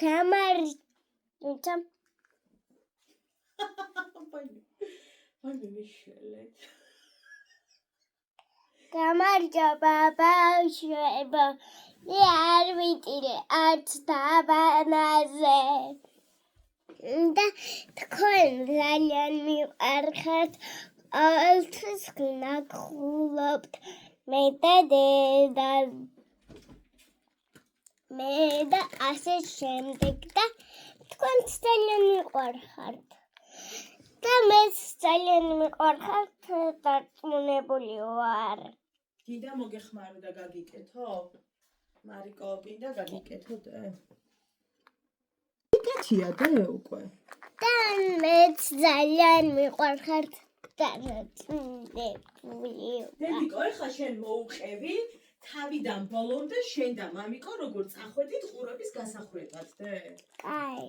გამარჯობა გამარჯობა ბავშვებო არ ვიტირე არც დაბანაზე და თქვენ ძალიან მიყვარხართ ყოველთვის გნახულობთ მე და ასე შემდეგ და თქვენც ძალიან მიყვარხართ და მეც ძალიან მიყვარხართ დარწმუნებული ვარ გინდა მოგეხმარო და გაგიკეთო მარიკო გინდა გაგიკეთო და იკეთია და უკვე და მეც ძალიან მიყვარხართ დარწმუნებული დედიკო ეხლა შენ მოუყევი თავიდან ბოლომდე შენ და მამიკო როგორ წახვედით ყურების გასახვედრად და კაი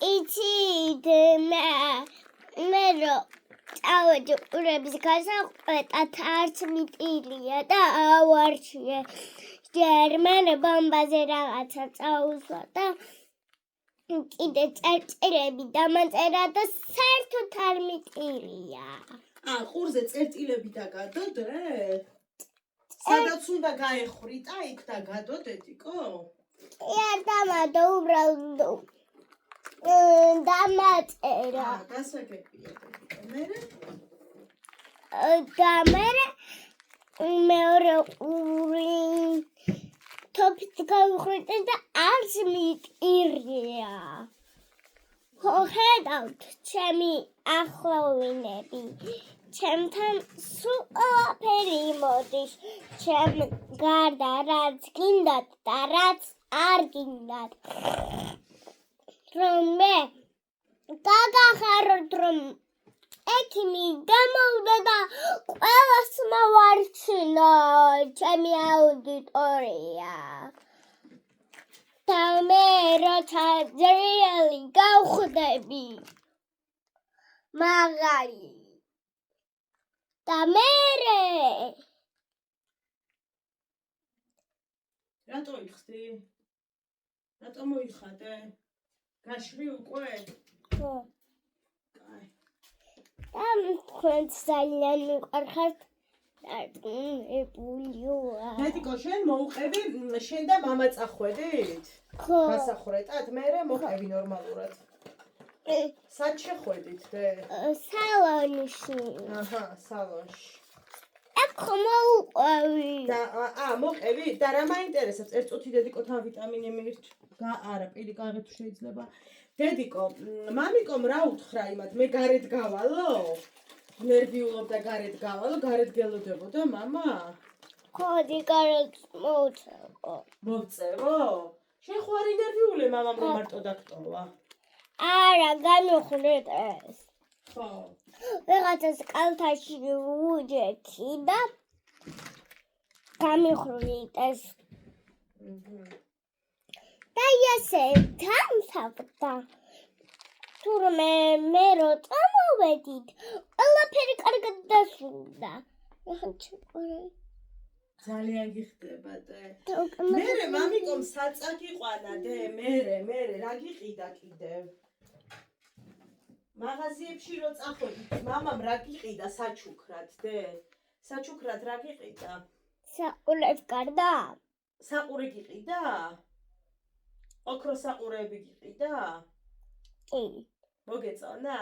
იცით მე რო წავედი ყურების გასახვედრად არც მიტირია და ავარჩიე ჯერ მან ბამბაზე რაღაცა წაუსვა და კიდე წერტილები დამაწერა და საერთოდ არ მიტირია ყურზე წერტილები დაგადოდე სადაც უნდა გაეხრიტა იქ და გადოდეთიკო არ დამადო უბრალოდ დამაწერა გასაგებია მერე და მეორე ყური თოფით გავიხრიტე და არც მიტირია ხედავთ ჩემი ახლოვინები ჩემთან სულ ყველაფერი მოდის ჩემ გარდა რაც გინდათ და რაც არ გინდათ რომ მე გაგახაროთ რომ ექიმი გამოვიდა და ყველას მოვარჩინა ჩემი აუდიტორია და მე როცა ძლიერი გავხდები მაგარი და მერე რატო იხსდი? რატო მოიხადე? გაშრი უკვე? ხო კაი და თქვენც ძალიან მიყვარხართ დარწმუნებული ვარ დედიკო შენ მოუყევი შენ და მამა წახვედით? ხო გასახრეტად მერე მოყევი ნორმალურად სად შეხვედით დე? სალონში სალონში აქ მოუყვევი და მოყევი და რა მაინტერესებს ერთ წუთი დედიკოთან ვიტამინი მირჩ არა პირი კაღი თუ შეიძლება დედიკო მამიკომ რა უთხრა იმათ მე გარეთ გავალო ნერვიულობ და გარეთ გავალო გარეთ გელოდებოდა მამა ხოდი გარეთ მოვწევო შენ ხო არ ინერვიულე მამამ რომ მარტო დაგტოვა არა გამიხრეთ ეს ხო ვიღაცას კალთაში ვუჯექი და გამიხრით ეს და ესე დამთავრდა თურმე მე რო წამოვედით ყველაფერი კარგად დასრულდა ძალიან გიხდება და მერე მამიკომ საწა გიყვანა დე მერე რა გიყიდა კიდევ მაღაზიებში რო წახვედით მამამ რა გიყიდა საჩუქრად დე საჩუქრად რა გიყიდა საყურებს გარდა საყური გიყიდა ოქროს საყურები გიყიდა კი მოგეწონა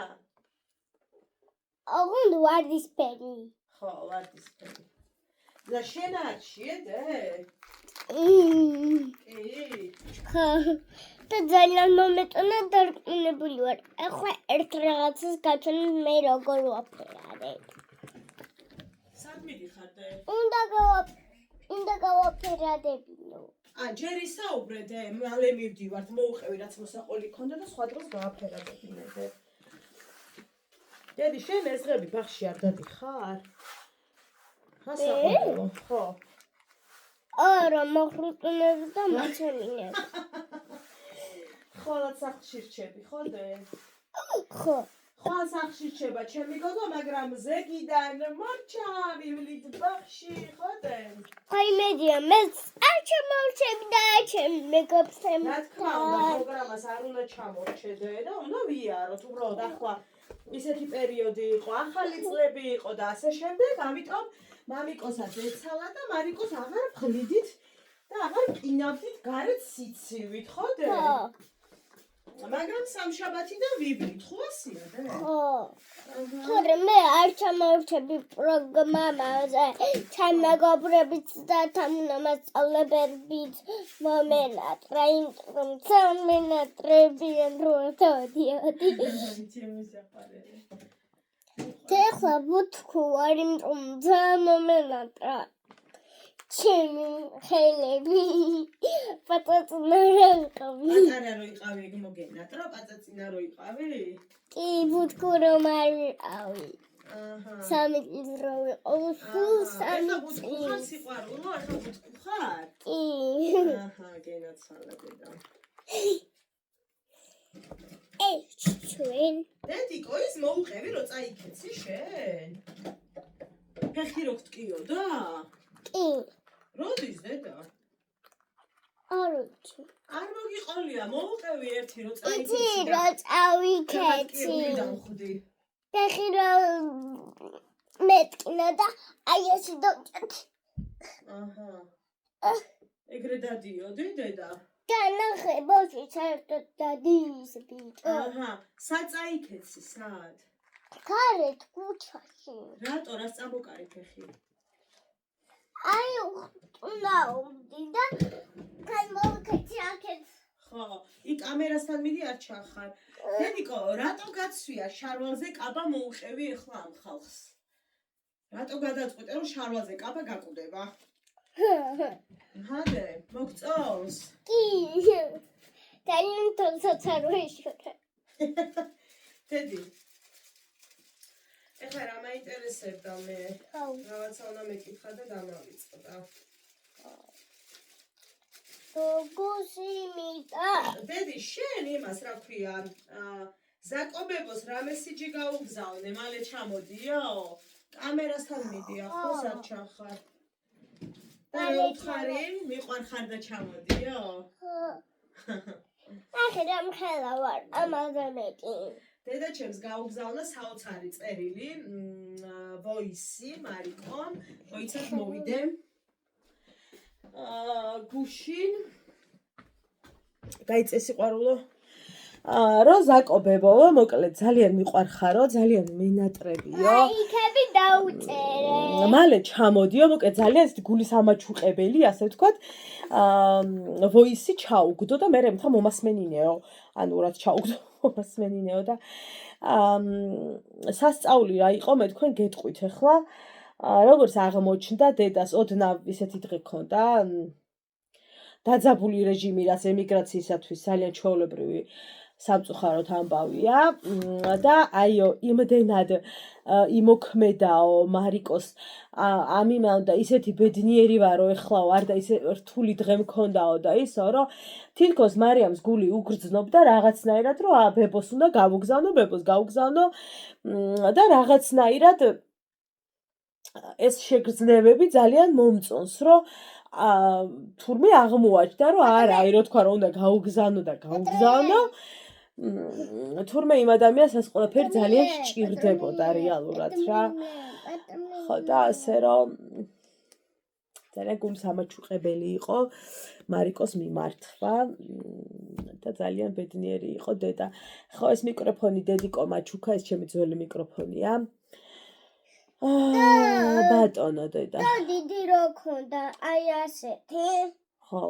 ოღონდ ვარდისფერი ხო ვარდისფერი და შენ არ შეედე ხო და ძალიან მომეწონა დარწმუნებული ვარ ახლა ერთ რაღაცას გაცნობ მე როგორ ვაფერადებ სად მიდიხარ დე უნდა გავაფერადებინო ჯერ ისაუბრე დე მალე მივდივართ მოუყევი რაც მოსაყოლი ქონდა და სხვა დროს გააფერადებინე დე დედი შენ ეზღები ბაღში არ დადიხარ հասაყოლო ხო არა მოხრუტუნებს და მოცემინებს ხოლად სახლში რჩები ხო დე ხო ხვალ სახში რჩება ჩემი გოგო, მაგრამ ზეგიდან მორჩა, ვივლით ბაღში, ხოდენ. აი მედია, მეც არ შემორჩები და არ შემეგობსემ. რა თქმა უნდა, პროგრამას არ უნდა ჩამორჩედე და უნდა ვიაროთ, უბრალოდ ახლა ისეთი პერიოდი იყო, ახალი წლები იყო და ასე შემდეგ, ამიტომ მამიკოსაც ეცალა და მარიკოს აღარ ვხლიდით და აღარ ყინავდით გარეთ სიცივით, ხოდე? მაგრამ სამშაბათიდან ვივლით, ხო ასია და? ხო. თორემ მე არ ჩამორჩები პროგრამაზე, თანამეგობრებით და თანამასწავლებელებით მომენატრა, იმიტომ სამენატრებიან რო დავდიოდი. Tehla butku var imtizam momենаტრა. ჩემი ხელები პატაწინა რო იყავი. პატარა რო იყავი, ეგ მოგენატრა, პატაწინა რო იყავი? კი, ბუტკუ რომ არ ვიყავი. სამი წლის რო ვიყავ, სულ სამი ბუტკუ ხარ სიყვარულო, ახლა ბუტკუ ხარ? კი. გენაცვალა დედა. ჩვენ დედიკო, ის მოუყევი რო წაიქეცი შენ? ფეხი რო გტკიოდა? კი. როდის დედა? არუჩი. არ მოგიყოლია, მოუყევი ერთი რო იცი წაიქეცი. რო წავიქეცი. დამხვდი. ფეხი რო მეტკინა და აი ესე დოჭეთ. ეგრე დადიოდი დედა? განახებაში საერთოდ დადის ბიჭო. სად წაიქეცი, სად? გარეთ ქუჩაში. რატო, რას წამოკარი ფეხი? აი უნდა უმდი და თან მოვიქეცი აქეთ. ხო, იქ კამერასთან მიდი არ ჩახარ. დედიკო, რატო გაცვია შარვალზე კაბა მოუყევი ახლა ამ ხალხს? რატო გადაწყვეტე რომ შარვალზე კაბა გაკვდება? ჰადე, მოგწონს? კი. ძალიან თვალსაც არ ვეშორე. დედი. ეხლა რა მაინტერესებდა მე? რაღაცა უნდა მეკითხა და დამავიწყდა. გუსიმიტა. დედი, შენ იმას რა ქვია, ზაკობებოს რა მესიჯი გაუგზავნე, მალე ჩამოდიო? კამერასთან მიდია, ხო სად ჩახარ? და რა უთხარი, მიყვარხარ და ჩამოდიო? ახლა რამ ხელა ვარ, ამაზე მეტი. დედა ჩემს გაუგზავნა საოცარი წერილი, ვოისი, მარიკომ, ვოიცად მოვიდე. გუშინ გაიწე სიყვარულო? რო ზაკობებო, მოკლედ ძალიან მიყვარხარო, ძალიან მენატრებიო. იქები დაუწერე. მალე ჩამოდიო, მოკლედ ძალიან გულის ამაჩუყებელი, ასე ვთქვათ. ვოისი ჩაუგდო და მე მითხა მომასმენინეო. ანუ რაც ჩაუგდო, მომასმენინეო და სასწაული რა იყო, მე თქვენ გეტყვით ახლა. როგორც აღმოჩნდა დედას ოდნავ ისეთი დღე ქონდა. დაძაბული რეჟიმი, რაც ემიგრაციისათვის ძალიან ჩვეულებრივი სამწუხაროდ ამბავია და აიო იმდენად იმოქმედაო მარიკოს ამ იმან და ისეთი ბედნიერი ვარო ეხლა ვარ და ისე რთული დღე მქონდაო და ისო რომ თითქოს მარიამს გული უგრძნობდა რაღაცნაირად რომ ბებოს უნდა გავუგზავნო, ბებოს გავუგზავნო და რაღაცნაირად ეს შეგრძნებები ძალიან მომწონს რომ თურმე აღმოაჩნდა რომ არა, აი რო თქვა რომ უნდა გავუგზავნო და გავუგზავნო თურმე იმ ადამიანს ეს ყველაფერი ძალიან სჭირდებოდა რეალურად რა. ხო და ასე რომ ძალიან გულის ამაჩუყებელი იყო მარიკოს მიმართვა და ძალიან ბედნიერი იყო დედა. ხო ეს მიკროფონი დედიკო მაჩუქა, ეს ჩემი ძველი მიკროფონია. ბატონო დედა. და დიდი რო ქონდა, აი ასეთი. ხო.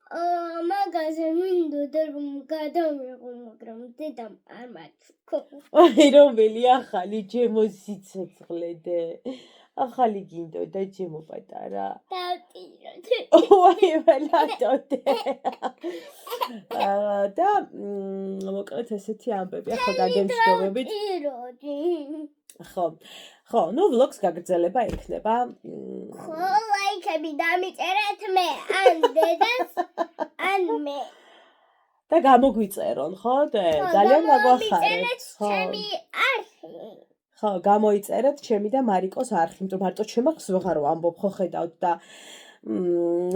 მაგაზე მინდოდა რომ გადავიღო, მაგრამ დედამ არ მაჩუქო. აი რომელი ახალი ჩემო სიცოცხლედე. ახალი გინდოდა ჩემო პატარა. დავტიროთ. ой, ველადოდე. და მოკლედ ესეთი ამბები, ახლა დაგემშვიდობებით. ხო. ხო, ნუ ვლოგს გაგრძელება იქნება. ხო, ლაიქები დამიწერეთ მე, ან დედას, ან მე. და გამოგვიწერონ, ხო? ძალიან გაგვახარეთ. ჩემი არხი. ხო, გამოიწერეთ ჩემი და მარიკოს არხი, იმიტომ მარტო ჩემს ვეღარ ვამბობ, ხო ხედავთ და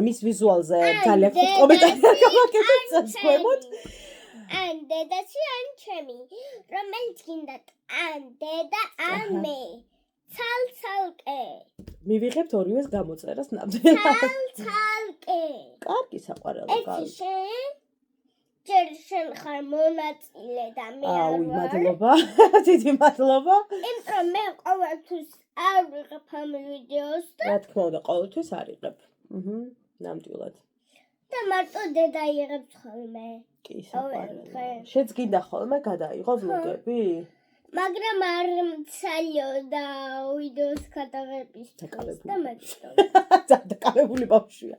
მის ვიზუალზე ძალიან ხუთ კომენტარია გამაკეთეთ წელს ქვემოთ. ან დედაცი, ან ჩემი. რომელიც გინდათ, ან დედა, ან მე. ცალ-ცალკე. მივიღებთ ორივეს გამოწერას ნამდვილად. ცალ-ცალკე. კარგი საყვარელო, ერთი კარგი. შენ. ჯერ შენ ხარ მონაწილე და მე არ აუი, ვარ. მადლობა. დიდი მადლობა. იმიტომ მე ყოველთვის არ ვიღებ ამ ვიდეოს და რა თქმა უნდა, ყოველთვის არიღებ. ნამდვილად. და მარტო დედა იღებს ხოლმე. კი, დღე. საყვარელო. შენც გინდა ხოლმე გადაიღო ვლოგები? მაგრამ არ მცალიო და ვიდეოს გადაღების დღეს და მეტყობა. დაკავებული ბავშვია.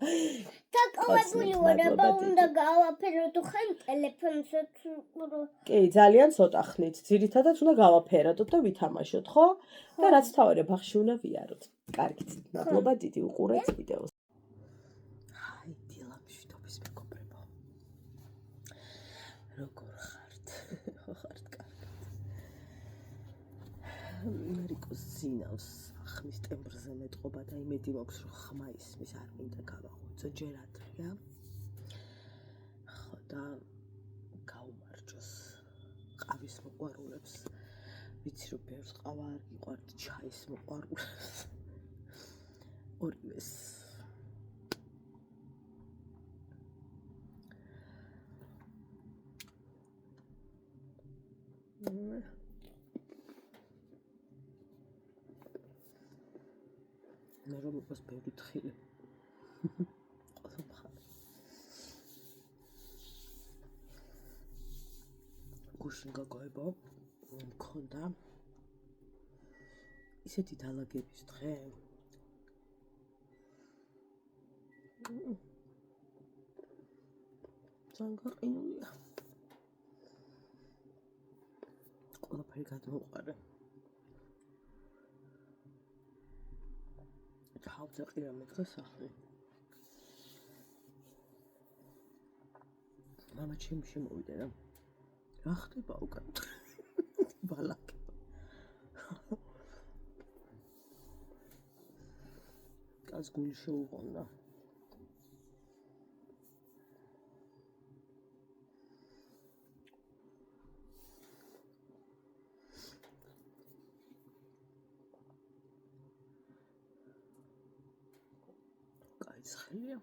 დაკავებული ვარ, აბა უნდა გავაფერო თუ ხან ტელეფონსაც უყურო. კი, ძალიან ცოტა ხნით. ძირითადად უნდა გავაფეროთ და ვითამაშოთ, ხო? და რაც თავარი ბაღში უნდა ვიაროთ. კარგით. მადლობა დიდი უყურეთ ვიდეოს. აი, დილამშვიდობის მეგობრებო. როგორ ხართ? ხო ხართ კარგად. მარიკოს ძინავს ახმის ტემბრზე მეტყობა და იმედი მაქვს რომ ხმა ისმის არ მინდა გავაღვიძო ჯერ ადრეა. ხო და გაუმარჯოს ყავის მოყვარულებს. ვიცი რომ ბევრს ყავა არ გიყვართ, ჩაის მოყვარულებს. ორივეს. მე რომ იყოს ბევრი თხილი. ყოველ მხარე. გუშინ გაგოებო, მქონდა ისეთი დალაგების დღე. ძალიან გაყინულია. ყველაფერი გადმოყარე. თავზე ყირა მედგა სახლი. მამა ჩემი შემოვიდა და რა ხდება უკან? ბალაკი. კაც გული შეუღონდა. ცხელია.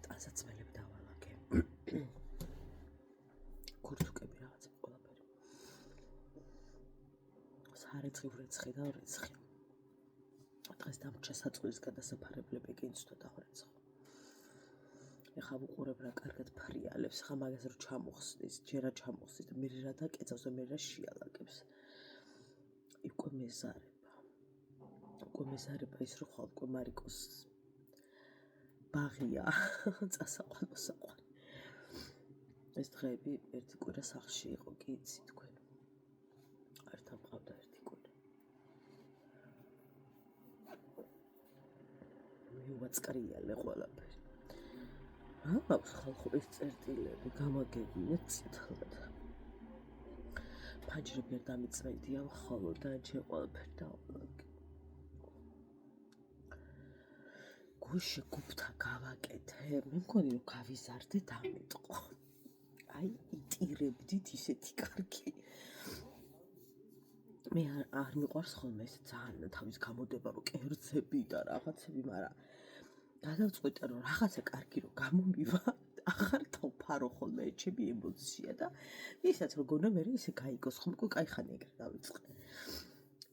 ტანსაცმელები დავალაგე. კურთუკები რაღაცა ყველაფერი. სარეცხი ვრეცხი და ვრეცხი. დღეს დამრჩა საწულის გადასაფარებლები კინცთა დავრეცხო. ეხლა ვუყურებ რა კარგად ფრიალებს, ხა მაგას რო ჩამოხსნის, ჯერა ჩამოხსნის და მე რა დაკეცავს და მე რა შეალაგებს. უკვე მეზარე. კომისარება ის რო ხვალ უკვე მარიკოს ბაღია წასაყვანო. ეს დღეები ერთი კვირა სახლში იყო, კი იცი თქვენ. ართან მყავდა ერთი კვირა. მივაწკრიალე ყველაფერი. რა მაქვს ხალხურის წერტილები, გამაგებინეთ წითლად. ფანჯრები არ დამიწმედია, ხოლო და ჯერ ყველაფერი დავალაგე. გუშინ გუფთა გავაკეთე, მე მგონი რომ გავიზარდე დამიტყო. აი, იტირებდით ისეთი კარგი. მე არ მიყვარს ხოლმე ეს ძალიან თავის გამოდება რომ კერძები და რაღაცები, მაგრამ გადავწყვიტე რომ რაღაცა კარგი რომ გამომივა, აღარ თავფარო ხოლმე ჩემი ემოცია და ისაც რომ გონა მე ისე გაიგოს ხოლმე, უკვე кайხანი ეგრე დავიწყე.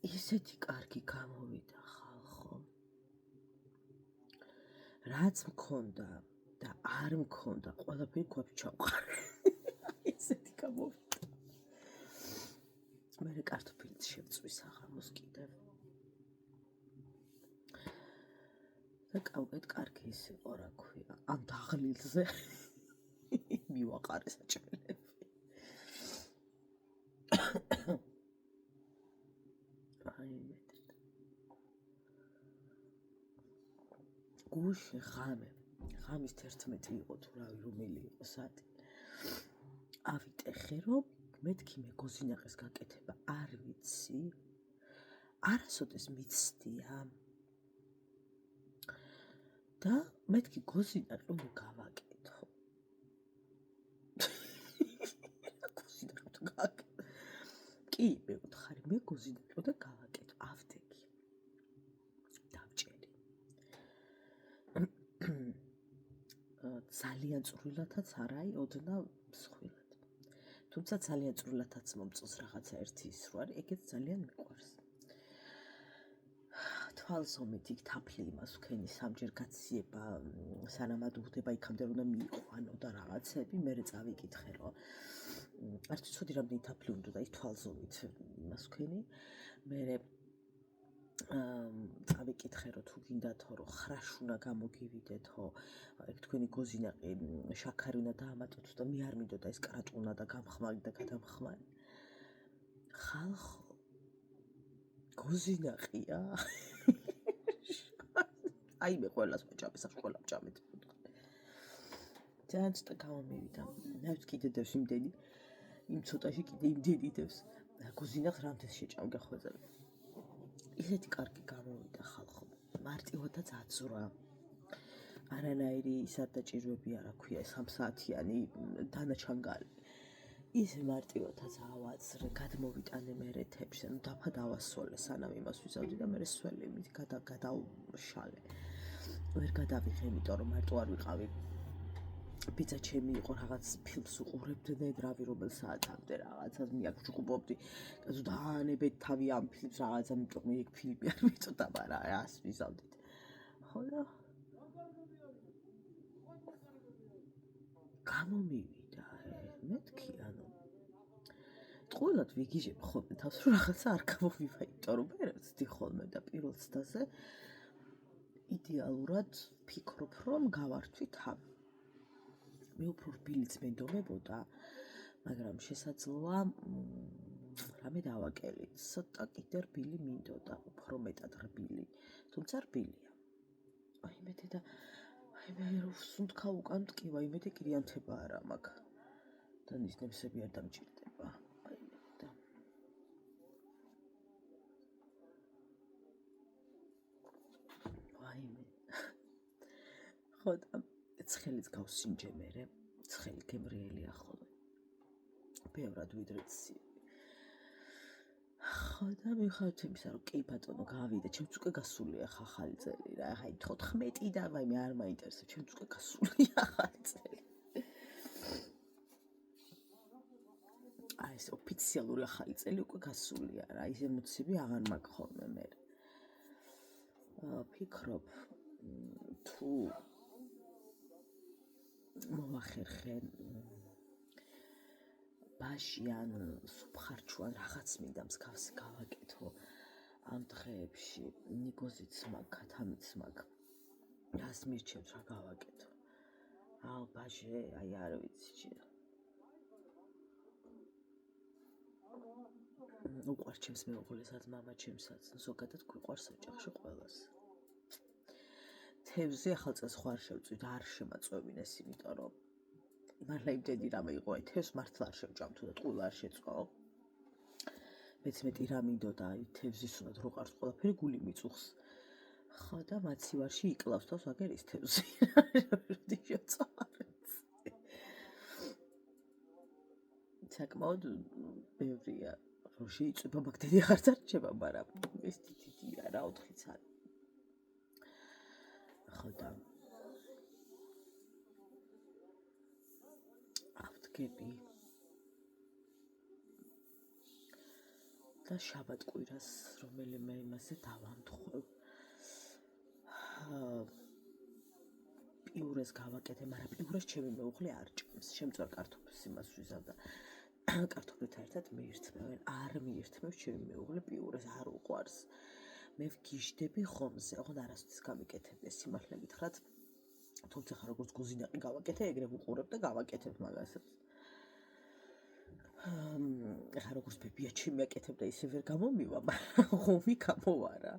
ისეთი კარგი გამოვიდა. რაც მქონდა და არ მქონდა, ყველაფერი ქვაბი ჩავყარე. ისეთი გამოვიდა. მე კარტოფილიც შევწვის აღამოს კიდევ. და კავკეთ კარგი ის იყო, რა ქვია, ამ დაღლილზე მივაყარე საჭმელები. აი გუშინ ღამის 11 იყო თუ რავი რომელი იყო საათი. ავიტეხე რომ მეთქი მეგოზინაყის გაკეთება არ ვიცი. არასოდეს მიცდია. და მეთქი გოზინაყი რომ გავაკეთო. გოზინაყი თუ გავაკეთო. კი, მეკითხარი, მე გოზინაყი და გავაკეთო, ავდექი. დავჭერი. ძალიან წვრილათაც არაი, ოდნავ მსხვილად. თუმცა ძალიან წვრილათაც მომწონს რაღაცა ერთი ის რო არის, ეგეც ძალიან მიყვარს. თვალსომით იქ თაფლი იმას ვქენი სამჯერ გაციება, სანამ ადუღდება იქამდე რომ მიიყვანო და რაღაცები, მერე წავიკითხე რომ არც ვიცოდი რამდენი თაფლი უნდა და ის თვალსომით იმას ვქენი, მერე წავიკითხე რომ თუ გინდათო რომ ხრაში უნდა გამოგივიდეთო, ეგ თქვენი გოზინაყი შაქარი უნდა დაამატოთ და მე არ მინდოდა ეს კრატ უნდა და გამხმარი და გადამხმარი. ხალხო გოზინაყია. აი მე ყველას მოჭამეს, ყველა მჭამეთ. ძალიან ცოტა გამომივიდა. ნავს კიდე დევს იმდენი, იმ ცოტაში კიდე იმდენი დევს. გოზინაყს რამდენს შეჭამდა ხოლმე. ისეთი კარგი გამოვიდა ხალხო. მარტივადაც აცურა. არანაირი სადაჭიროები არ აქვს, 3 საათიანი დანაჩანგალი. ის მარტივადაც ავაცრე, გადმოვიტანე მერე თებში, ანუ დაფა დავასოლე, სანამ იმას ვიზავდი და მერე სველი მით გადავშალე. ვერ გადავიღე, იმიტომ რომ მარტო არ ვიყავი. ბიძა ჩემი იყო რაღაც ფილმს უყურებდნენ, რავი რომელ საათამდე რაღაცას მიაგჭყობდი. კაცო დაანებეთ თავი ამ ფილმს რაღაცა, იმიტომ მე ეგ ფილმი არ მიწოდა, მაგრამ ას ვიზავდით. ხო და გამომივიდა, მეთქი, ანუ ტყუილად ვიგიჟებ ხოლმე თავს, რომ რაღაცა არ გამომივა, იმიტომ რომ მე ვცდი ხოლმე და პირველ ცდაზე იდეალურად ვფიქრობ, რომ გავართვი თავი. მე უფრო რბილიც მენდომებოდა, მაგრამ შესაძლოა რამე დავაკელით, ცოტა კიდე რბილი მინდოდა, უფრო მეტად რბილი, თუმცა რბილია. აი მეთე და აი მე რო ვსუნთქა უკან მტკივა, იმედე კრიანთება არა მაქვს. და ნისნებსები არ დამჭირდება. აი და ვაიმე. ხო და ცხელიც გავსინჯე მერე, ცხელი გემრიელია ხოლმე. ბევრად ვიდრე ცივი. ხო და მიხართ იმისა, რომ კი ბატონო გავიდა, ჩემც უკვე გასულია ახალი წელი რა, აი 14 და ვაიმე არ მაინტერესებს, ჩემც უკვე გასულია ახალი წელი. აი ეს ოფიციალური ახალი წელი უკვე გასულია რა, ის ემოციები აღარ მაქვს ხოლმე მე. ფიქრობ თუ მოვახერხე ბაში ან სუფხარჩუან რაღაც მინდა მსგავსი გავაკეთო ამ დღეებში, ნიგოზიც მაქვს, ქათამიც მაქვს. რას მირჩევთ რა გავაკეთო? ბაჟე, აი არ ვიცი ჯერ. უყვარს ჩემს მეუღლესაც, მამა ჩემსაც, ზოგადად გვიყვარს ოჯახში ყველას. თევზი ახალწელს ხო არ შევწვი და არ შემაწვევინეს, იმიტომ რომ მართლა იმდენი რამე იყო, აი თევზს მართლა არ შევჭამ თუ და ტყუილ არ შეწვაო. მეც მეტი რა მინდოდა, აი თევზის უნდათ რო ყარს ყველაფერი გული მიწუხს. ხო და მაცივარში იკლავს თავს აგერ ის თევზი. როდი შეწავარეთ. საკმაოდ ბევრია, რო შეიწვება ბაქტერია ხარც არ რჩება, მაგრამ ეს დიდია რა 4-იც არის. ხო და ავდგები და შაბათ-კვირას რომელიმე იმაზე დავამთხევ. პიურეს გავაკეთე, მაგრამ პიურეს ჩემი მეუღლე არ ჭამს. შემწვარ კარტოფილს იმას ვიზავდა. კარტოფილთან ერთად მიირთმევენ, არ მიირთმევს ჩემი მეუღლე პიურეს, არ უყვარს. მე ვგიჟდები ხომზე, ოღონდ არასოდეს გამიკეთებია, სიმართლე გითხრათ. თუმცა ხა როგორც გოზინაყი გავაკეთე, ეგრე ვუყურებ და გავაკეთებ მაგასაც. ხა როგორც ბებია ჩემი აკეთებდა, ისე ვერ გამომივა, მაგრამ ხომი გამოვარა.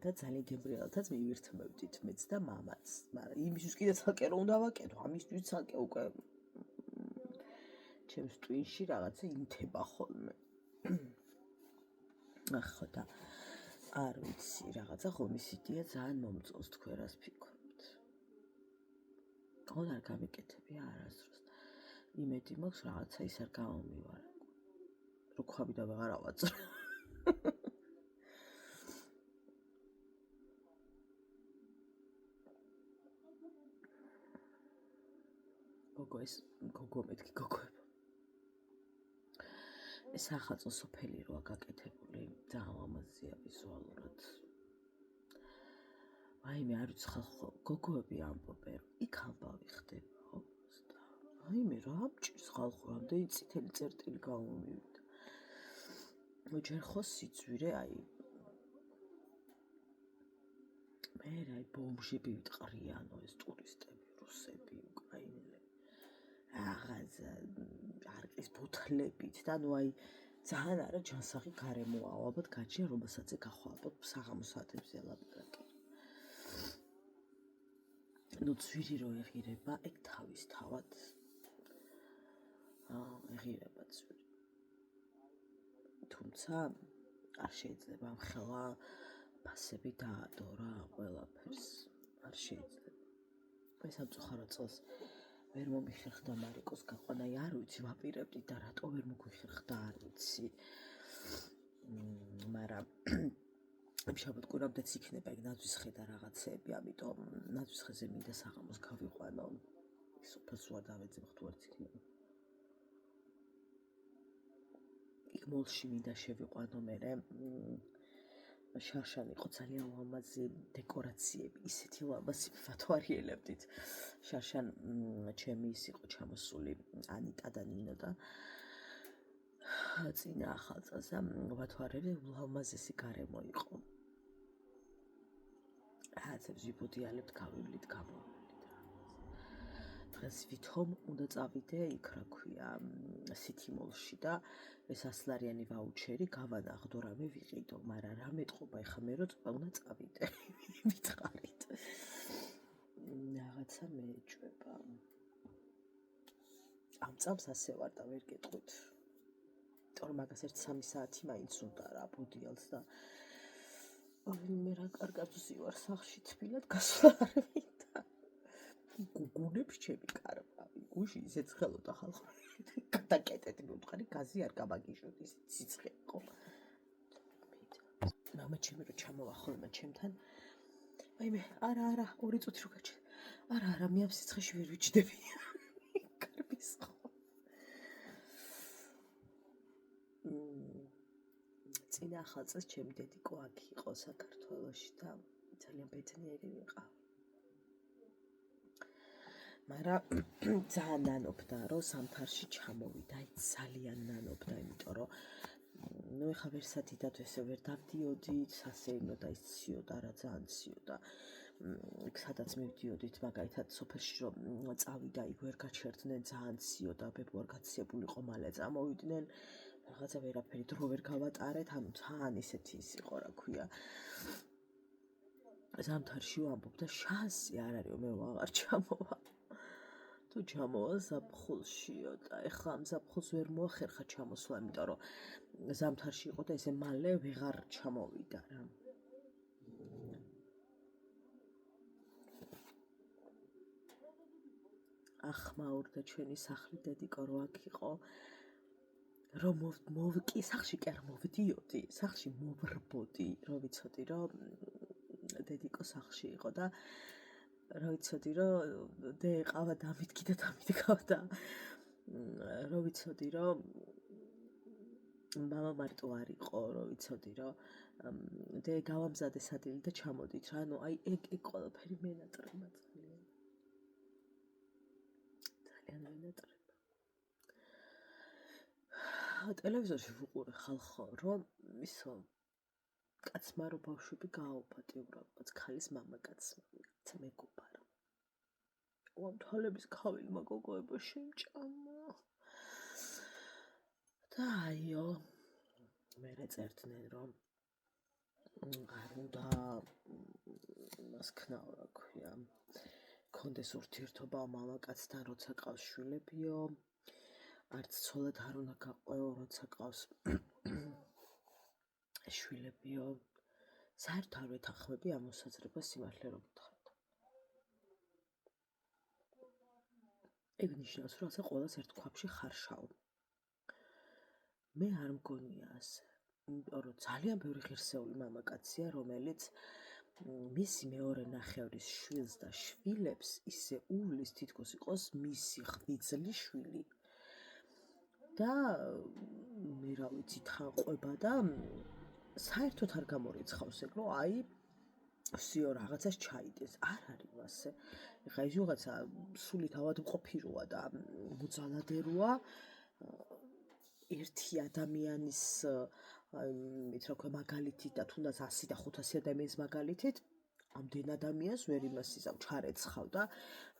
და ძალიან გემრიელთაც მივირთმევდით მეც და მამაც. მაგრამ იმისთვის კიდე ცალკე რომ უნდა ვაკეთო, ამისთვის ცალკე უკვე ჩემს ტვინში რაღაცა ინთება ხოლმე. ახლა და არ ვიცი, რაღაცა ხომის იდეა ძალიან მომწონს თქვენ რას ფიქრობთ. არ გამიკეთებია არასდროს. იმედი მაქვს რაღაცა ის არ გამომივარ. რო ქვაბი და ვეღარ ავაწრო. გოგო მეთქი გოგოება. ეს ახალწო სოფელი როა გაკეთებული, ძალიან ლამაზია ვიზუალურად. აიმე არ ვიცი ხალხო, გოგოები ამბობენ, იქ ამბავი ხდება, ხო? აიმე რა ამჭირს ხალხო, რამდენი წითელი წერტილი გამომივიდა. ჯერ ხო სიძვირე, აი მე აი ბომჟები ვიტყრიანო, ეს ტურისტები, რუსები, უკრაინელები. რაღაცა არყის ბოთლებით და ნუ აი ძალიან არა ჯანსაღი გარემოა, ალბათ გაჩნია რომელსაც ეკახვა ალბათ საღამო საათებზე ლაპარაკი. ნუ ძვირი რო ეღირება, ეგ თავისთავად ეღირება ძვირი. თუმცა არ შეიძლება ამხელა ფასები დაადო რა ყველაფერს, არ შეიძლება. მე სამწუხარო წელს ვერ მომიხერხდა მარიკოს გაყვანა, არ ვიცი ვაპირებდი და რატო ვერ მოგვიხერხდა არ ვიცი. მაგრამ შაბათ კვირამდეც იქნება ეგ ნაძვის ხე და რაღაცეები, ამიტომ ნაძვის ხეზე მინდა საღამოს გავიყვანო. სოფელს ვარ დავეძებხ თუ არც იქნება. იქ მოლში მინდა შევიყვანო მერე. შარშან იყო ძალიან ლამაზი დეკორაციები, ისეთი ლამაზი ვათვალიერებდით. შარშან ჩემი ის იყო ჩამოსული ანიტა და ნინო და წინა ახალწელს და ვათვალიერებდი ლამაზესი გარემო იყო. რაღაცებს ვიბოდიალებთ, გავივლით, გამოვივლით. დღეს ვითომ უნდა წავიდე იქ რა ქვია City Mall-ში და ეს 100 ლარიანი ვაუჩერი გავანაღდო რამე ვიყიდო, მაგრამ რა მეტყობა ეხა მე რო უნდა წავიდე. მითხარით. რაღაცა მეეჭვება. ამ წამს ასე ვარ და ვერ გეტყვით. თორე მაგას 1-3 საათი მაინც უნდა რა ბოდიალს და მე რა კარგად ვზივარ სახლში თბილად გასვლა არ მინდა. გუგუნებს ჩემი კარპავი, გუში ისე ცხელოდა ხალხო. გადაკეტეთი მომხარი გაზი არ გამაგიშოთ ის სიცხე იყო. მამა ჩემი რო ჩამოვა ხოლმე ჩემთან. აიმე, არა, 2 წუთი რო გაჩერდა. არა, მე ამ სიცხეში ვერ ვიჯდები. კარბის ხო. წინა ახალწელს ჩემი დედიკო აქ იყო საქართველოში და ძალიან ბედნიერი ვიყავი. მაგრამ ძალიან ნანობდა რომ სამთარში ჩამოვიდა, ძალიან ნანობდა, იმიტომ რომ ნუ ეხა ვერსადიდად ესე ვერ დავდიოდით, სასეირნო და ის ციოდა რა ძალიან ციოდა. იქ სადაც მივდიოდით, მაგალითად სოფელში რომ წავიდა, იქ ვერ გაჩერდნენ, ძალიან ციოდა, ბებო არ გაციებული იყო, მალე წამოვიდნენ. რაღაცა ვერაფერი დრო ვერ გავატარეთ, ანუ ძალიან ისეთი ის იყო, რა ქვია. ზამთარში ვამბობ და შანსი არ არის, მე ვაღარ ჩამოვა. თუ ჩამოვა ზაფხულშიო და ეხლა ამ ზაფხულს ვერ მოახერხა ჩამოსვლა, იმიტომ რომ ზამთარში იყო და ესე მალე ვეღარ ჩამოვიდა რა. ახმაურდა ჩვენი სახლი დედიკო რო აქ იყო. რომ მოვკი სახლში კი არ მოვდიოდი, სახლში მოვრბოდი, რომ ვიცოდი რომ დედიკო სახლში იყო და რომ ვიცოდი რომ დე ყავა დამიტკი და დამიტკავ და რომ ვიცოდი რომ მამა მარტო არ იყო, რომ ვიცოდი რომ დე გავამზადე სადილი და ჩამოდით რა, ანუ აი ეგ ყველაფერი მენატრება ძალიან. ძალიან მენატრება. ტელევიზორში ვუყურე ხალხო, რომ ისო კაცმა რო ბავშვები გააუპატიურა, ქალის მამაკაცმა, მეგობარ. თვალების ქავილმა გოგოება შემჭამა. და აიო, მერე წერდნენ რომ არ უნდა მას ქნაო რა ქვია კონდეს ურთიერთობა მამაკაცთან როცა ყავს შვილებიო არც ცოლად არ უნდა გაყვეო როცა ყავს შვილებიო საერთოდ არ ვეთანხმები ამ მოსაზრებას სიმართლე რომ გითხრათ ეგ ნიშნავს რომ ასე ყველას ერთ ქვაბში ხარშაო მე არ მგონია ასე იმიტომ რომ ძალიან ბევრი ღირსეული მამაკაცია რომელიც მისი მეორე ნახევრის შვილს და შვილებს ისე უვლის თითქოს იყოს მისი ღვიძლი შვილი და მე რა ვიცი თანყვება და საერთოდ არ გამორიცხავს ეგ რომ აი всё რაღაცას ჩაიდეს არ არის ასე ეხა ის რაღაცა სულით ავადმყოფიროა და მოძალადეროა ერთი ადამიანის მით რა ქვია მაგალითით და თუნდაც 100 და 500 ადამიანის მაგალითით ამდენ ადამიანს ვერ იმას იზავ ჩარეცხავ და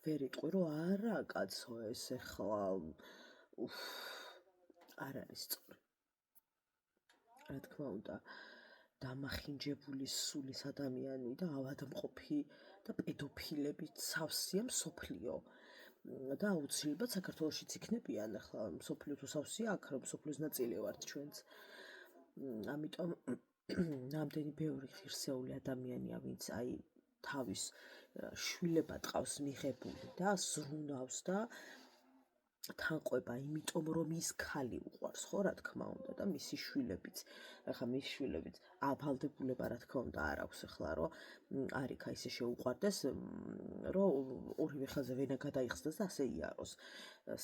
ვერ იტყვი რომ არა კაცო ეს ეხლა არ არის სწორი რა თქმა უნდა დამახინჯებული სულის ადამიანი და ავადმყოფი და პედოფილები სავსეა მსოფლიო და აუცილებლად საქართველოშიც იქნებიან ახლა მსოფლიო თუ სავსეა აქ რომ მსოფლიოს ნაწილი ვართ ჩვენც ამიტომ ნამდვილი ბევრი ღირსეული ადამიანია ვინც აი თავის შვილებად ყავს მიღებული და ზრუნავს და თანყვება იმიტომ რომ ის ქალი უყვარს ხო რა თქმა უნდა და მისი შვილებიც ახლა მის შვილებიც ავალდებულება რა თქმა უნდა არ აქვს ახლა რომ არიქა ისე შეუყვარდეს რომ ორივე ხელზე ვენა გადაიხსნას და ასე იაროს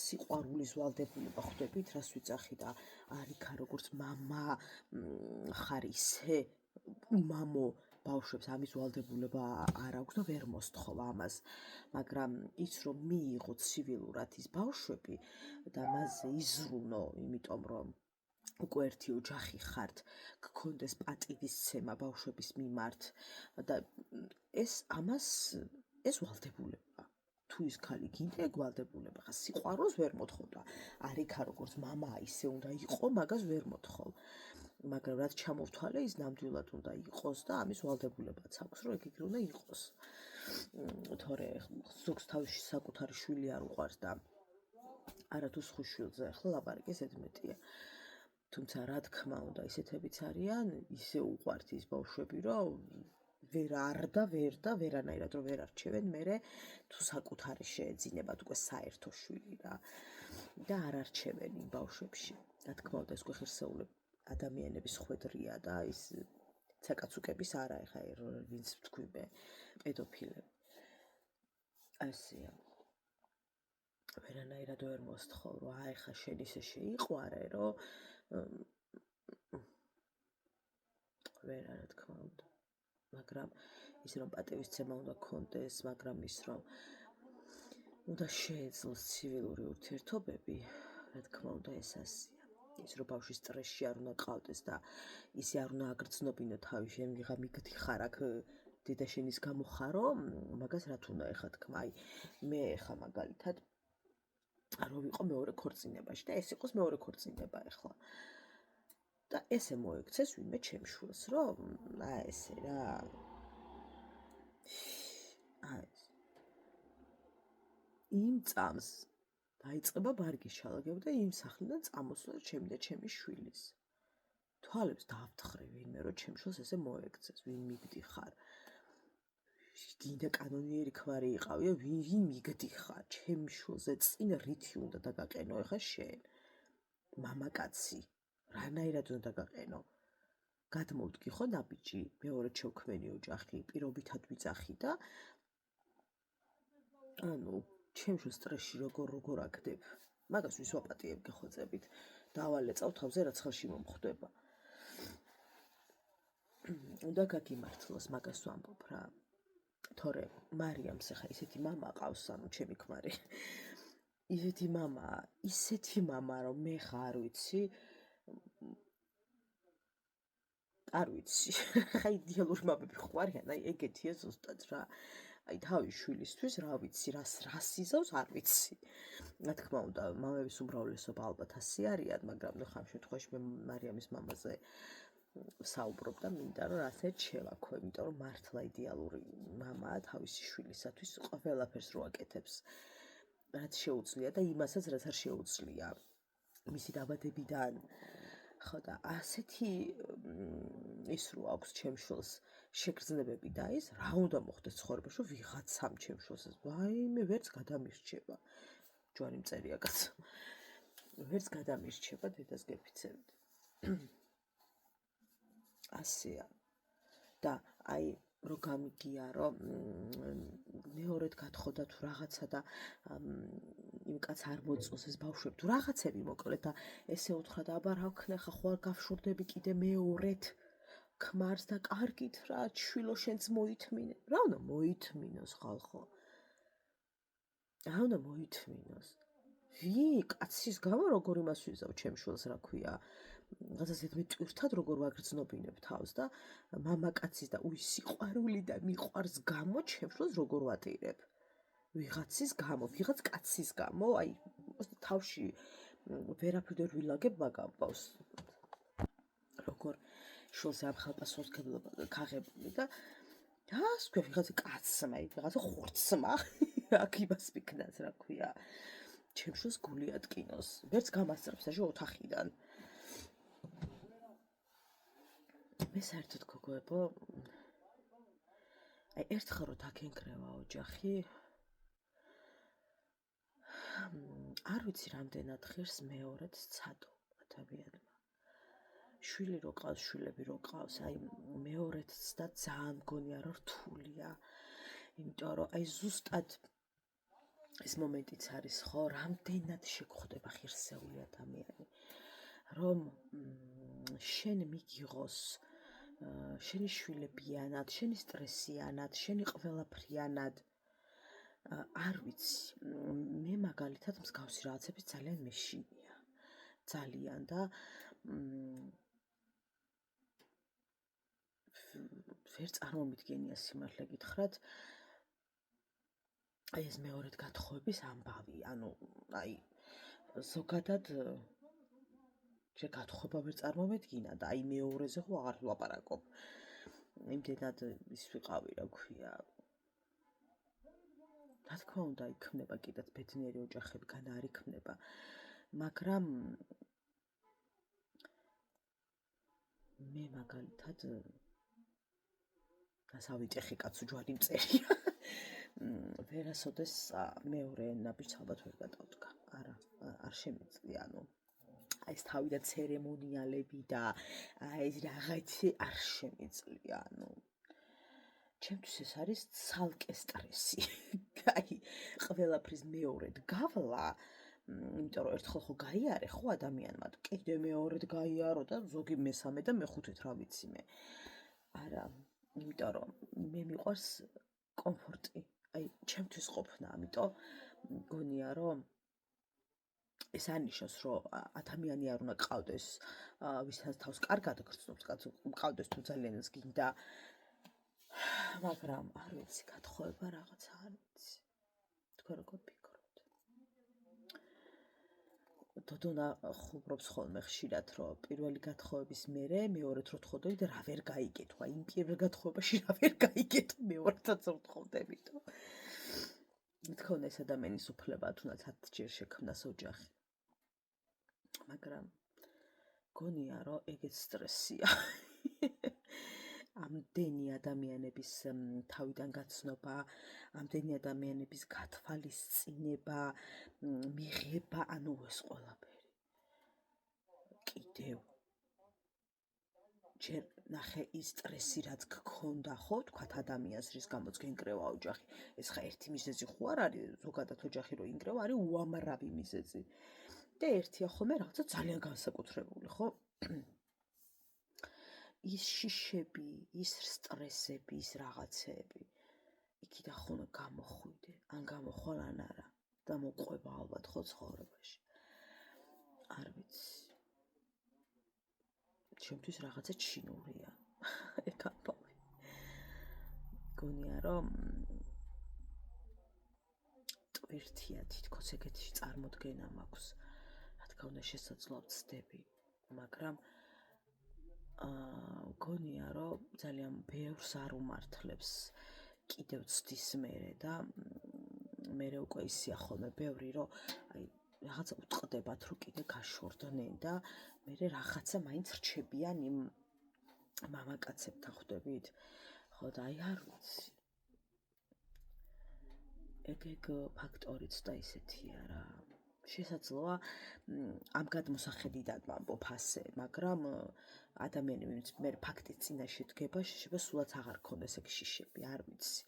სიყვარულის ვალდებულება ხვდებით რას ვიწახი და არიქა როგორც მამა ხარ ისე უმამო ბავშვებს ამის ვალდებულება არ აქვს და ვერ მოსთხოვ ამას მაგრამ ის რომ მიიღო ცივილურად ის ბავშვები და მასზე იზრუნო იმიტომ რომ უკვე ერთი ოჯახი ხართ გქონდეს პატივისცემა ბავშვების მიმართ და ეს ვალდებულება თუ ის ქალი გინდა ეგ ვალდებულება ხა სიყვარულს ვერ მოთხოვ და არიქა როგორც მამა ისე უნდა იყო მაგას ვერ მოთხოვ მაგრამ რაც ჩამოვთვალე ის ნამდვილად უნდა იყოს და ამის ვალდებულებაც აქვს რომ ეგ უნდა იყოს თორე ზოგს თავისი საკუთარი შვილი არ უყვარს და არათუ სხვა შვილზე ახლა ლაპარაკი ზედმეტია თუმცა რა თქმა უნდა ისეთებიც არიან ისე უყვართ ის ბავშვები რომ ვერ არ და ვერანაირად რომ ვერ არჩევენ მერე თუ საკუთარი შეეძინებათ უკვე საერთო შვილი რა და არ არჩევენ იმ ბავშვებში რა თქმა უნდა ეს ღირსეული ადამიანების ხვედრია და ის ცაკაცუკების არა ეხა ვინც თქვი მე პედოფილები ასეა ვერანაირად ვერ მოსთხოვ რომ აი ხა შენ ისე შეიყვარე რომ ვერ რა თქმა უნდა მაგრამ ის რომ პატივისცემა უნდა გქონდეს მაგრამ ის რომ უნდა შეეძლოს ცივილური ურთიერთობები რა თქმა უნდა ეს ასეა ის რომ ბავშვი სტრესში არ უნდა ყავდეს და ისე არ უნდა აგრძნობინო თავი შენ ვიღა მიგდი ხარ აქ დედა შენის გამოხარო მაგას რა თქმა უნდა ეხა თქმა აი მე ეხა მაგალითად რომ ვიყო მეორე ქორწინებაში და ეს იყოს მეორე ქორწინება ეხლა და ესე მოექცეს ვინმე ჩემს შვილს რომ აი ესე რა აი იმ წამს დაიწყება ბარგის ჩალაგება და იმ სახლიდან წამოსვლა ჩემი და ჩემი შვილის თვალებს დავთხრე ვინმე რომ ჩემს შვილს ესე მოექცეს ვინ მიგდი ხარ გინდა კანონიერი ქმარი იყავიო ვინ მიგდი ხარ ჩემს შვილზე წინ რითი უნდა დაგაყენო ეხა შენ მამაკაცი რანაირად უნდა დაგაყენო გადმოვდგი ხო ნაბიჯი მეორე შევქმენი ოჯახი პირობითად ვიძახი და ანუ ჩემს სტრესში როგორ აკდებ მაგას ვის ვაპატიებ გეხოცებით დავალეწავ თავზე რაც ხელში მომხვდება უნდა გაგიმართლოს მაგას ვამბობ რა თორე მარიამს ახლა ისეთი მამა ყავს ანუ ჩემი ქმარი ისეთი მამა რომ მე ხარ ვიცი არ ვიცი ხა იდეალური მამები ხვარიან აი ეგეთია ზუსტად რა აი თავის შვილისთვის რა ვიცი რას იზავს არ ვიცი რა თქმა უნდა მამების უმრავლესობა ალბათ ასე არიან მაგრამ ნუ ხამ შემთხვევაში მე მარიამის მამაზე საუბრობდა, მინდა რომ რასაც შევაქო, იმიტომ რომ მართლა იდეალური მამაა თავისი შვილისათვის, ყველაფერს რო აკეთებს, რაც შეუძლია და იმასაც, რაც არ შეუძლია. მისი დაბადებიდან ხო და ასეთი ის რო აქვს ჩემს შვილს შეგრძნებები და ის რა უნდა მოხდეს ცხოვრებაში, რომ ვიღაცამ ჩემს შვილს ვაიმე ვერც გადამირჩება. ჯვარი მწერია კაცო. ვერც გადამირჩება დედას გეფიცებით. ასეა. და აი რო გამიგია რომ მეორედ გათხოვდა თუ რაღაცა და იმ კაც არ მოწონს ეს ბავშვები თუ რაღაცები მოკლედ და ესე უთხრა და აბა რა ვქნა ხა ხო არ გავშორდები კიდე მეორედ ქმარს და კარგით რა შვილო შენც მოითმინე რა უნდა მოითმინოს ხალხო რა უნდა მოითმინოს ვი კაცის გამო როგორ იმას ვიზავ ჩემს შვილს რა ქვია რაღაცა მე ტვირთად როგორ ვაგრძნობინებ თავს და მამაკაცის და სიყვარული და მიყვარს გამო ჩემს შვილს როგორ ვატირებ ვიღაცის გამო ვიღაც კაცის გამო აი თავში ვერაფერ ვერ ვილაგებ მაგამ ბავს როგორ შვილს ამხელპასურთქებლობა ქაღებული და გასქვე ვიღაცა კაცმა ვიღაცა ხურცმა აქ იმას ვიქნას რა ქვია ჩემს შვილს გული ატკინოს ვერც გამასწრებს და ოთახიდან მე საერთოდ გოგოებო აი ერთხელ რო დაგენგრევა ოჯახი არ ვიცი რამდენად ღირს მეორედ სცადო ადამიანმა შვილი რო ყავს შვილები რო ყავს აი მეორედ და ძალიან მგონია რომ რთულია იმიტომ რომ აი ზუსტად ეს მომენტიც არის ხო რამდენად შეგხვდება ღირსეული ადამიანი რომ შენ მიგიღოს შენი შვილებიანად, შენი სტრესიანად, შენი ყველაფრიანად არ ვიცი, მე მაგალითად მსგავსი რაღაცების ძალიან მეშინია. ძალიან და ვერ წარმომიდგენია სიმართლე გითხრათ აი ეს მეორედ გათხოვების ამბავი, ანუ აი ზოგადად გათხოვება ვერ წარმომედგინა და აი მეორეზე ხო აღარ ვლაპარაკობ. იმდენად ის ვიყავი, რა ქვია. რა თქმა უნდა, იქნება კიდეც ბედნიერი ოჯახები, განა არ იქნება. მაგრამ მე მაგალითად დასავიტეხე კაცო ჯვარი მწერია. ვერასოდეს მეორე ნაბიჯს ალბათ ვერ გადავდგა. არა, არ შემიძლია, ანუ ეს თავიდან ცერემონიალები და ეს რაღაცი არ შემიძლია, ანუ ჩემთვის ეს არის ცალკე სტრესი. აი, ყველაფრის მეორედ გავლა, იმიტომ რომ ერთხელ ხო გაიარე ხო ადამიანმა, კიდე მეორედ გაიარო და ზოგი მესამე და მეხუთედ რა ვიცი მე. არა, იმიტომ რომ მე მიყვარს კომფორტი. აი, ჩემთვის ყოფნა, ამიტომ მგონია რომ ეს ანიშნავს, რომ ადამიანი არ უნდა ყავდეს, ვისაც თავს კარგად გრძნობს, კაცო, ყავდეს თუ ძალიანაც გინდა. მაგრამ არ ვიცი, გათხოვება რაღაცა არ ვიცი. თქვენ როგორ ფიქრობთ? დოდონა ხუბრობს ხოლმე ხშირად, რომ პირველი გათხოვების მერე მეორედ რო თხოვდები და რა ვერ გაიგეთო, აი იმ პირველ გათხოვებაში რა ვერ გაიგეთო, მეორედაც რო თხოვდებით. მithქონა ეს ადამიანის უფლება, თუნდაც 10 ჯერ შექმნას ოჯახი. მაგრამ გონია რომ ეგეც სტრესია. ამდენი ადამიანების თავიდან გაცნობა, ამდენი ადამიანების გათვალისწინება, მიღება, ანუ ეს ყველაფერი. კიდევ ჯერ ნახე ის სტრესი რაც გქონდა ხო, თქვათ ადამიანს რის გამოც გენგრევა ოჯახი. ეს ხა ერთი მიზეზი ხო არ არის, ზოგადად ოჯახი რო ინგრევა, არის უამრავი მიზეზი. და ერთია ხოლმე რაღაცა ძალიან განსაკუთრებული, ხო? ის შიშები, ის სტრესები, ის რაღაცეები. იქიდან ხოლმე გამოხვიდე, ან გამოხვალ ან არა და მოყვება ალბათ ხო ცხოვრებაში. არ ვიცი. ჩემთვის რაღაცა ჩინურია. ეგ ამბავი. გონია რომ ტვირთია თითქოს ეგეთი წარმოდგენა მაქვს. რა თქმა უნდა შესაძლოა ვცდები, მაგრამ მგონია რომ ძალიან ბევრს არ უმართლებს კიდევ ცდის მერე და მერე უკვე ისია ხოლმე ბევრი რომ აი რაღაცა უტყდებათ რომ კიდე გაშორდნენ და მერე რაღაცა მაინც რჩებიან იმ მამაკაცებთან ხვდებით ხო და აი არ ვიცი ეგ ფაქტორიც და ისეთია რა შესაძლოა ამ გადმოსახედიდან ვამბობ ასე მაგრამ ადამიანი ვინც მე ფაქტის წინაშე დგება შეიძლება სულაც აღარ ქონდეს ეგ შიშები არ ვიცი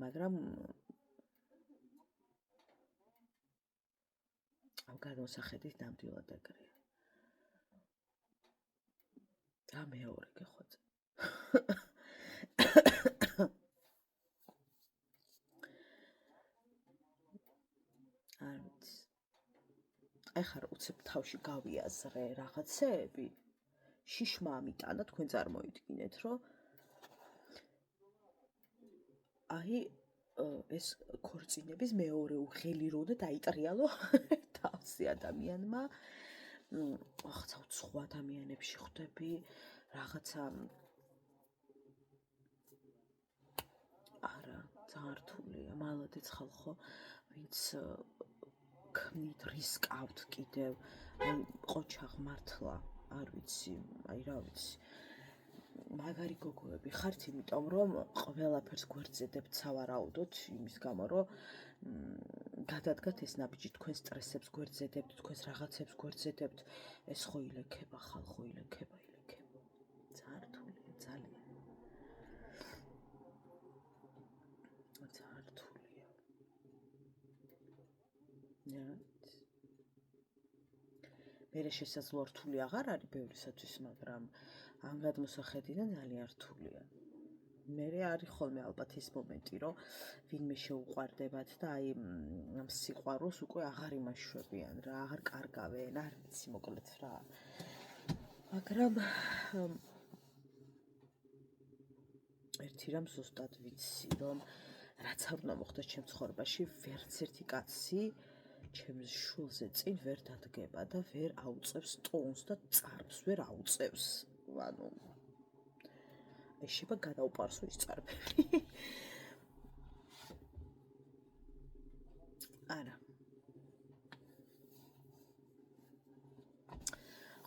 მაგრამ ამ გადმოსახედით ნამდვილად ეგრეა და მეორე გეხვეწე არ ვიცი ეხლა უცებ თავში გავიაზრე რაღაცეები შიშმა ამიტანა თქვენ წარმოიდგინეთ რომ აი ეს ქორწინების მეორე უხელი რო და დაიტრიალო თავზე ადამიანმა რაღაცა უცხო ადამიანებში ხვდები რაღაცა არა ძალიან რთულია მალადეც ხალხო ვინც ქმნით რისკავთ კიდევ აი ყოჩაღ მართლა არ ვიცი აი რა ვიცი მაგარი გოგოები ხართ იმიტომ რომ ყველაფერს გვერდზედებთ სავარაუდოდ იმის გამო რომ გადადგათ ეს ნაბიჯი თქვენ სტრესებს გვერდზედებთ თქვენს რაღაცებს გვერდზედებთ ეს ხო ილექება ხალხო ილექება ძალიან რთულია ძალიან მერე შესაძლოა რთული აღარ არის ბევრისათვის, მაგრამ ამ გადმოსახედიდან ძალიან რთულია. მერე არის ხოლმე ალბათ ის მომენტი, რომ ვინმე შეუყვარდებათ და აი ამ სიყვარულს უკვე აღარ იმაშვებიან რა, აღარ კარგავენ, არ ვიცი მოკლედ რა. მაგრამ ერთი რამ ზუსტად ვიცი, რომ რაც არ უნდა მოხდეს ჩემ ცხოვრებაში, ვერც ერთი კაცი ჩემს შულზე წინ ვერ დადგება და ვერ აუწევს ტონს და წარბს ვერ აუწევს. ანუ შეიძლება გადაუპარსო ის წარბები. არა.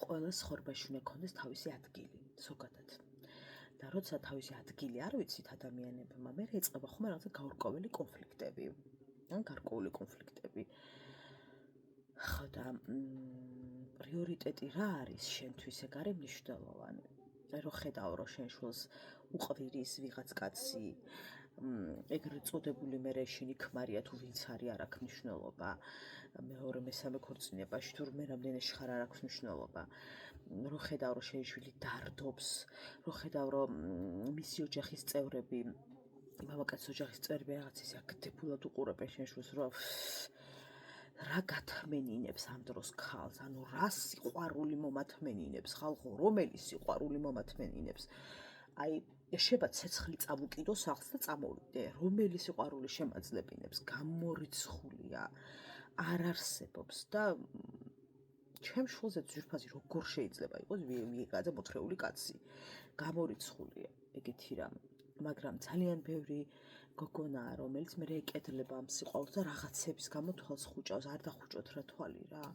ყველა ცხოვრებაში უნდა ქონდეს თავისი ადგილი, ზოგადად. და როცა თავისი ადგილი არ ვიცით ადამიანებმა, მე ეწყება ხოლმე რაღაცა გაურკვეველი კონფლიქტები. ან გარკვეული კონფლიქტები. ხო და პრიორიტეტი რა არის შენთვის ეგ არის მნიშვნელოვანი. რო ხედავ რომ შენ შულს უყვირის ვიღაც კაცი ეგრეთ წოდებული მერე შენი ქმარია თუ ვინც არის არ აქვს მნიშვნელობა. მეორე მესამე ქორწინებაში თუ მე რამდენში ხარ არ აქვს მნიშვნელობა. რო ხედავ რომ შენი შვილი დარდობს, რო ხედავ რომ მისი ოჯახის წევრები მამაკაცის ოჯახის წევრები რაღაც ისე აქტიურად უყურებენ შენ შულს რომ რა გათმენინებს ამ დროს ქალს, ანუ რა სიყვარული მომათმენინებს ხალხო, რომელი სიყვარული მომათმენინებს. აი, შეიძლება ცეცხლი წამუკიდო სახლს და წამოვიდე, რომელი სიყვარული შემაძლებინებს, გამორიცხულია, არ არსებობს და ჩემ შულზე ძვირფასი როგორ შეიძლება იყოს ვიღაცა მოთხრეული კაცი. გამორიცხულია ეგეთი რამე. მაგრამ ძალიან ბევრი გოგონაა, რომელიც მე ეკეთლება ამ სიყვარულს და რაღაცების გამო თვალს ხუჭავს, არ დახუჭოთ რა თვალი რა.